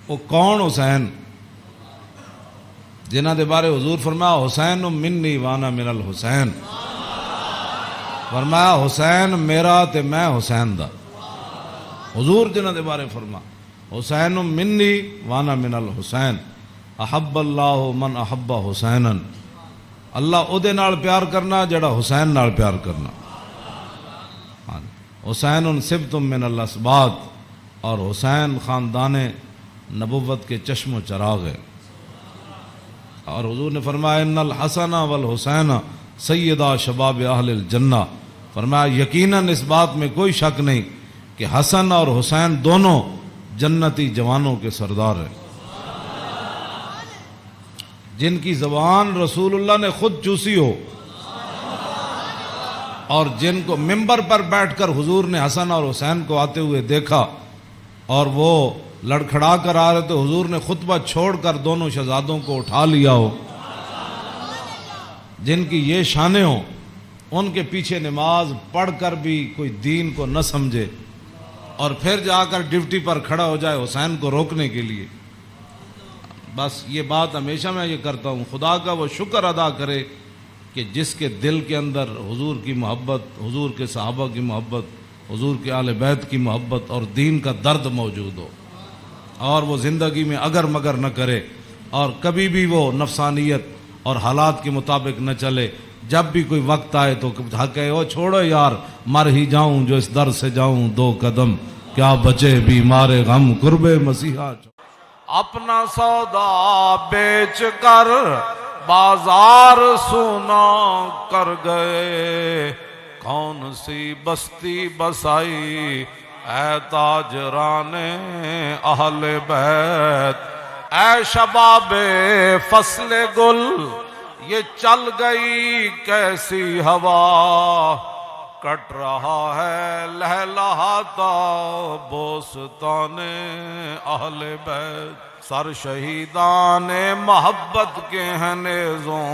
وہ کون حسین جنہ دے بارے حضور فرمایا حسین منی وانا من الحسین، فرمایا حسین میرا تے میں حسین دا، حضور جنہ دے بارے فرما حسین منی وانا من الحسین، احب اللہ من احب حسینا، اللہ او دے نال پیار کرنا جڑا حسین نال پیار کرنا، حسین سبت من الاسباط، اور حسین خاندان نبوت کے چشم و چراغ ہے۔ اور حضور نے فرمایا ان الحسن والحسین سیدہ شباب اہل الجنہ، فرمایا یقیناً اس بات میں کوئی شک نہیں کہ حسن اور حسین دونوں جنتی جوانوں کے سردار ہیں، جن کی زبان رسول اللہ نے خود چوسی ہو، اور جن کو ممبر پر بیٹھ کر حضور نے حسن اور حسین کو آتے ہوئے دیکھا اور وہ لڑکھڑا کر آ رہے تو حضور نے خطبہ چھوڑ کر دونوں شہزادوں کو اٹھا لیا ہو، جن کی یہ شانیں ہوں، ان کے پیچھے نماز پڑھ کر بھی کوئی دین کو نہ سمجھے اور پھر جا کر ڈیوٹی پر کھڑا ہو جائے حسین کو روکنے کے لیے۔ بس یہ بات ہمیشہ میں یہ کرتا ہوں، خدا کا وہ شکر ادا کرے کہ جس کے دل کے اندر حضور کی محبت، حضور کے صحابہ کی محبت، حضور کے آل بیت کی محبت اور دین کا درد موجود ہو، اور وہ زندگی میں اگر مگر نہ کرے اور کبھی بھی وہ نفسانیت اور حالات کے مطابق نہ چلے، جب بھی کوئی وقت آئے تو کہے او چھوڑو یار مر ہی جاؤں جو اس در سے جاؤں دو قدم، کیا بچے بیمار غم قرب مسیحا۔ اپنا سودا بیچ کر بازار سونا کر گئے، کون سی بستی بسائی اے تاجران اہل بیت، اے شباب فصل گل یہ چل گئی کیسی ہوا، کٹ رہا ہے لہلہاتا بوستان اہل بیت، سر شہیدان محبت کے ہیں نیزوں